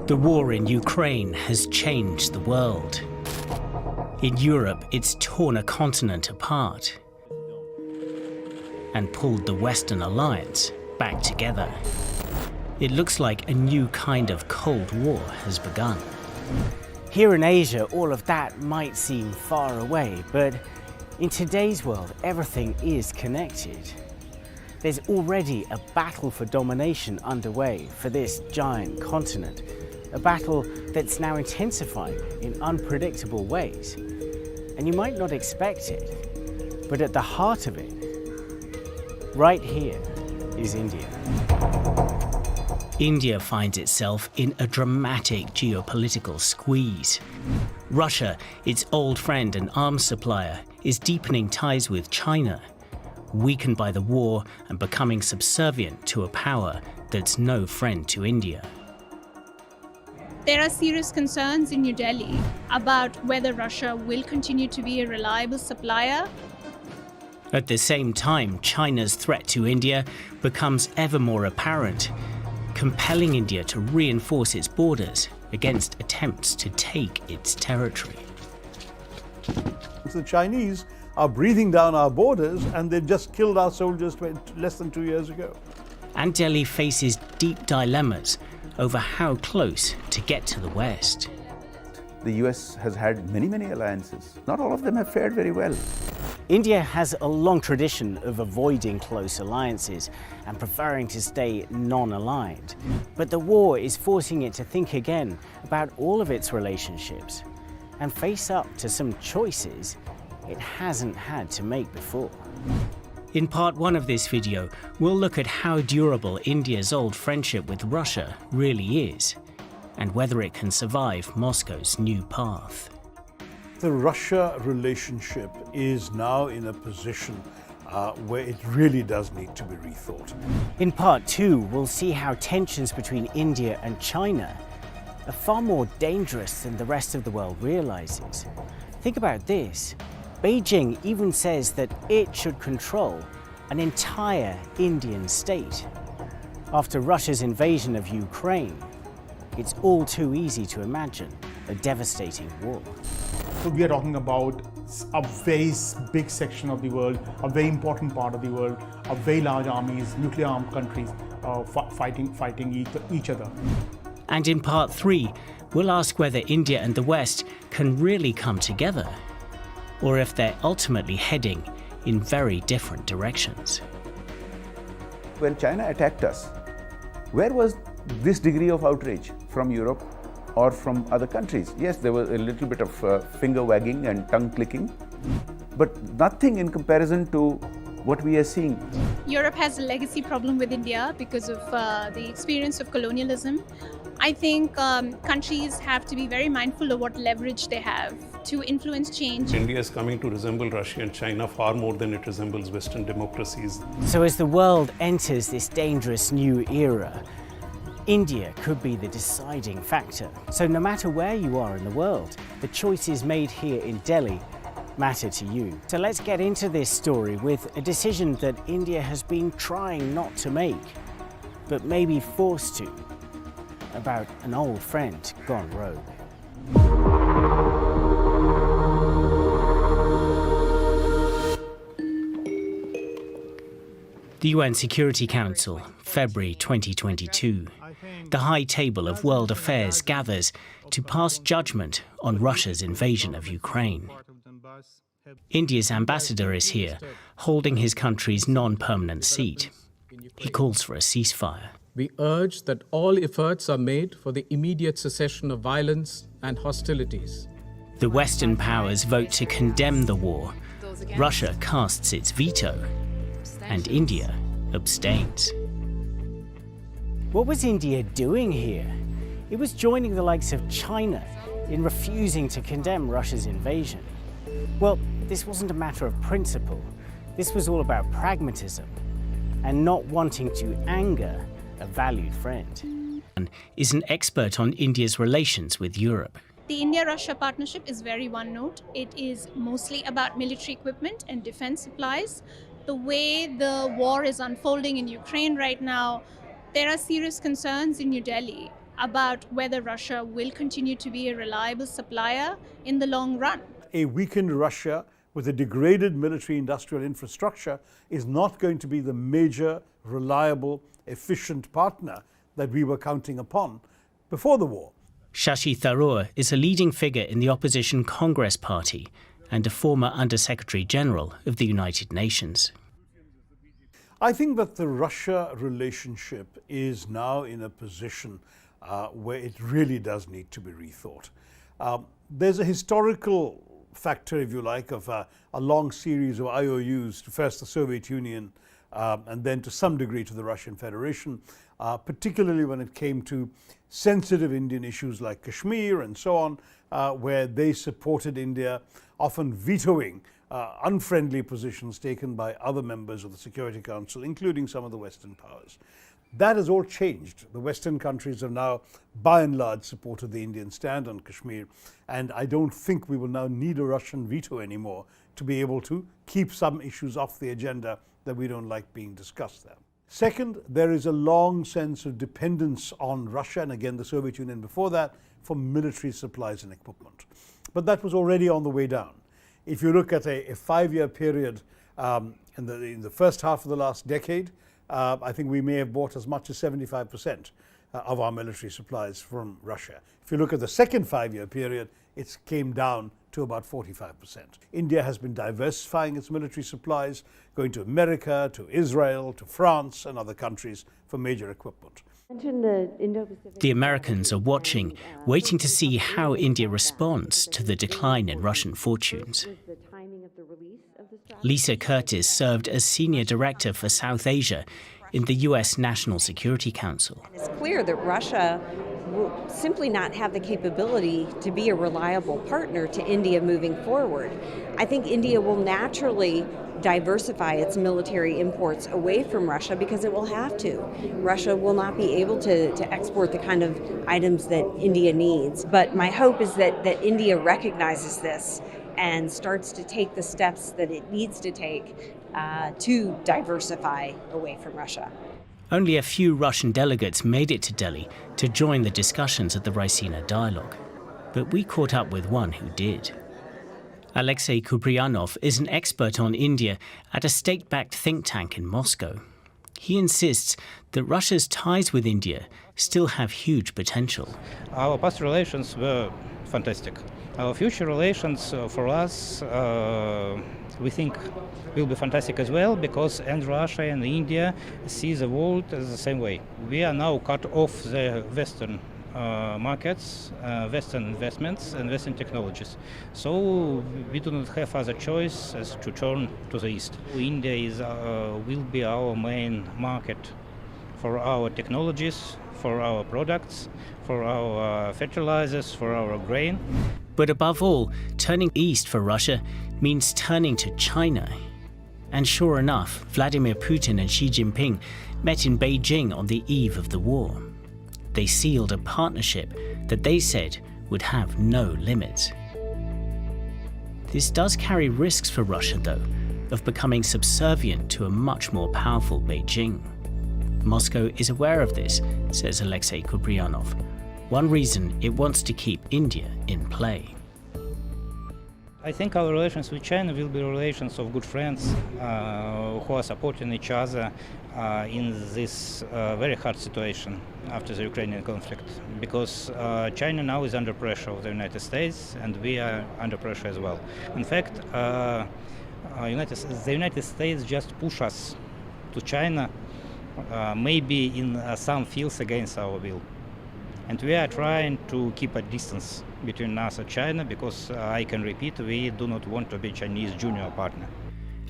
The war in Ukraine has changed the world. In Europe, it's torn a continent apart and pulled the Western alliance back together. It looks like a new kind of Cold War has begun. Here in Asia, all of that might seem far away, but in today's world, everything is connected. There's already a battle for domination underway for this giant continent, a battle that's now intensifying in unpredictable ways. And you might not expect it, but at the heart of it, right here, is India. India finds itself in a dramatic geopolitical squeeze. Russia, its old friend and arms supplier, is deepening ties with China, weakened by the war and becoming subservient to a power that's no friend to India. There are serious concerns in New Delhi about whether Russia will continue to be a reliable supplier. At the same time, China's threat to India becomes ever more apparent, compelling India to reinforce its borders against attempts to take its territory. The Chinese are breathing down our borders, and they just killed our soldiers less than 2 years ago. And Delhi faces deep dilemmas over how close to get to the West. The US has had many alliances. Not all of them have fared very well. India has a long tradition of avoiding close alliances and preferring to stay non-aligned. But the war is forcing it to think again about all of its relationships and face up to some choices it hasn't had to make before. In part one of this video, we'll look at how durable India's old friendship with Russia really is, and whether it can survive Moscow's new path. The Russia relationship is now in a position where it really does need to be rethought. In part two, we'll see how tensions between India and China are far more dangerous than the rest of the world realizes. Think about this. Beijing even says that it should control an entire Indian state. After Russia's invasion of Ukraine, it's all too easy to imagine a devastating war. So we are talking about a very big section of the world, a very important part of the world, a very large armies, nuclear armed countries fighting each other. And in part three, we'll ask whether India and the West can really come together, or if they're ultimately heading in very different directions. When China attacked us, where was this degree of outrage from Europe or from other countries? Yes, there was a little bit of finger wagging and tongue clicking, but nothing in comparison to what we are seeing. Europe has a legacy problem with India because of the experience of colonialism. I think countries have to be very mindful of what leverage they have to influence change. India is coming to resemble Russia and China far more than it resembles Western democracies. So as the world enters this dangerous new era, India could be the deciding factor. So no matter where you are in the world, the choices made here in Delhi matter to you. So let's get into this story with a decision that India has been trying not to make, but may be forced to, about an old friend gone rogue. The UN Security Council, February 2022. The high table of world affairs gathers to pass judgment on Russia's invasion of Ukraine. India's ambassador is here, holding his country's non-permanent seat. He calls for a ceasefire. We urge that all efforts are made for the immediate cessation of violence and hostilities. The Western powers vote to condemn the war. Russia casts its veto, and India abstains. What was India doing here? It was joining the likes of China in refusing to condemn Russia's invasion. Well, this wasn't a matter of principle. This was all about pragmatism and not wanting to anger a valued friend. Is an expert on India's relations with Europe. The India-Russia partnership is very one-note. It is mostly about military equipment and defense supplies. The way the war is unfolding in Ukraine right now, there are serious concerns in New Delhi about whether Russia will continue to be a reliable supplier in the long run. A weakened Russia with a degraded military industrial infrastructure is not going to be the major, reliable, efficient partner that we were counting upon before the war. Shashi Tharoor is a leading figure in the opposition Congress Party and a former Under-Secretary General of the United Nations. I think that the Russia relationship is now in a position where it really does need to be rethought. There's a historical factor, if you like, of a long series of IOUs to first the Soviet Union and then to some degree to the Russian Federation, particularly when it came to sensitive Indian issues like Kashmir and so on, where they supported India, often vetoing unfriendly positions taken by other members of the Security Council, including some of the Western powers. That has all changed. The Western countries have now, by and large, supported the Indian stand on Kashmir, and I don't think we will now need a Russian veto anymore to be able to keep some issues off the agenda that we don't like being discussed there. Second, there is a long sense of dependence on Russia, and again the Soviet Union before that, for military supplies and equipment. But that was already on the way down. If you look at a 5-year period in the first half of the last decade, I think we may have bought as much as 75% of our military supplies from Russia. If you look at the second 5-year period, it came down to about 45%. India has been diversifying its military supplies, going to America, to Israel, to France and other countries for major equipment. The Americans are watching, waiting to see how India responds to the decline in Russian fortunes. Lisa Curtis served as Senior Director for South Asia in the U.S. National Security Council. It's clear that Russia will simply not have the capability to be a reliable partner to India moving forward. I think India will naturally diversify its military imports away from Russia because it will have to. Russia will not be able to export the kind of items that India needs. But my hope is that India recognizes this and starts to take the steps that it needs to take to diversify away from Russia. Only a few Russian delegates made it to Delhi to join the discussions at the Raisina Dialogue, but we caught up with one who did. Alexei Kuprianov is an expert on India at a state-backed think tank in Moscow. He insists that Russia's ties with India still have huge potential. Our past relations were fantastic. Our future relations for us, we think, will be fantastic as well, because and Russia and India see the world as the same way. We are now cut off the Western markets, Western investments and Western technologies. So we do not have other choice as to turn to the East. India will be our main market for our technologies, for our products, for our fertilizers, for our grain. But above all, turning east for Russia means turning to China. And sure enough, Vladimir Putin and Xi Jinping met in Beijing on the eve of the war. They sealed a partnership that they said would have no limits. This does carry risks for Russia, though, of becoming subservient to a much more powerful Beijing. Moscow is aware of this, says Alexei Kuprianov. One reason it wants to keep India in play. I think our relations with China will be relations of good friends who are supporting each other in this very hard situation after the Ukrainian conflict, because China now is under pressure of the United States and we are under pressure as well. In fact, the United States just push us to China, maybe in some fields against our will. And we are trying to keep a distance between us and China because, I can repeat, we do not want to be Chinese junior partner.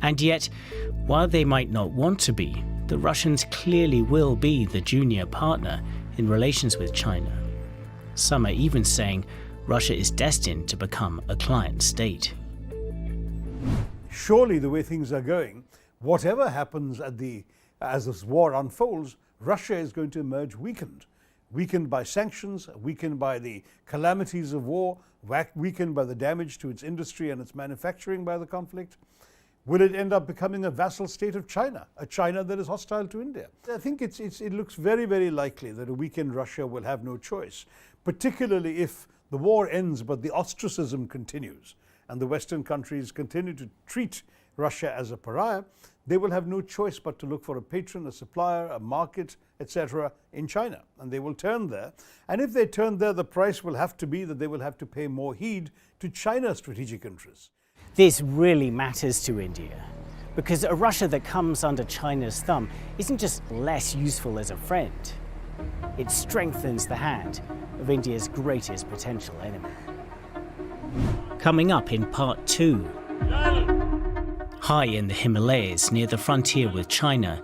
And yet, while they might not want to be, the Russians clearly will be the junior partner in relations with China. Some are even saying Russia is destined to become a client state. Surely the way things are going, whatever happens as this war unfolds, Russia is going to emerge weakened. Weakened by sanctions, weakened by the calamities of war, weakened by the damage to its industry and its manufacturing by the conflict. Will it end up becoming a vassal state of China, a China that is hostile to India? I think it looks very, very likely that a weakened Russia will have no choice, particularly if the war ends but the ostracism continues and the Western countries continue to treat Russia as a pariah. They will have no choice but to look for a patron, a supplier, a market, etc. in China, and they will turn there. And if they turn there, the price will have to be that they will have to pay more heed to China's strategic interests. This really matters to India, because a Russia that comes under China's thumb isn't just less useful as a friend, it strengthens the hand of India's greatest potential enemy. Coming up in part 2. High in the Himalayas near the frontier with China,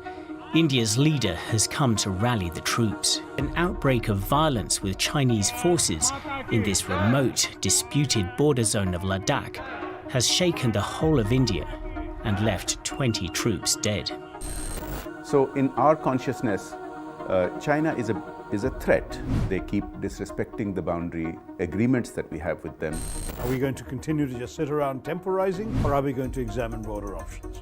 India's leader has come to rally the troops. An outbreak of violence with Chinese forces in this remote, disputed border zone of Ladakh has shaken the whole of India and left 20 troops dead. So in our consciousness, China is a threat. They keep disrespecting the boundary agreements that we have with them. Are we going to continue to just sit around temporizing, or are we going to examine border options?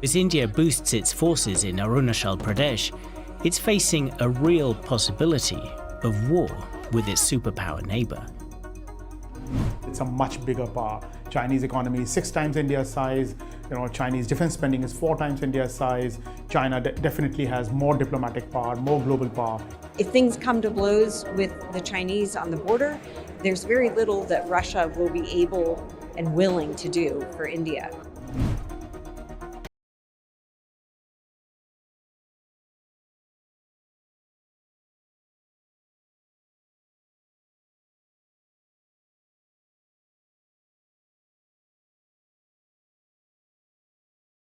As India boosts its forces in Arunachal Pradesh, it's facing a real possibility of war with its superpower neighbor. It's a much bigger power. Chinese economy is 6 times India's size. Chinese defense spending is 4 times India's size. China definitely has more diplomatic power, more global power. If things come to blows with the Chinese on the border, there's very little that Russia will be able and willing to do for India.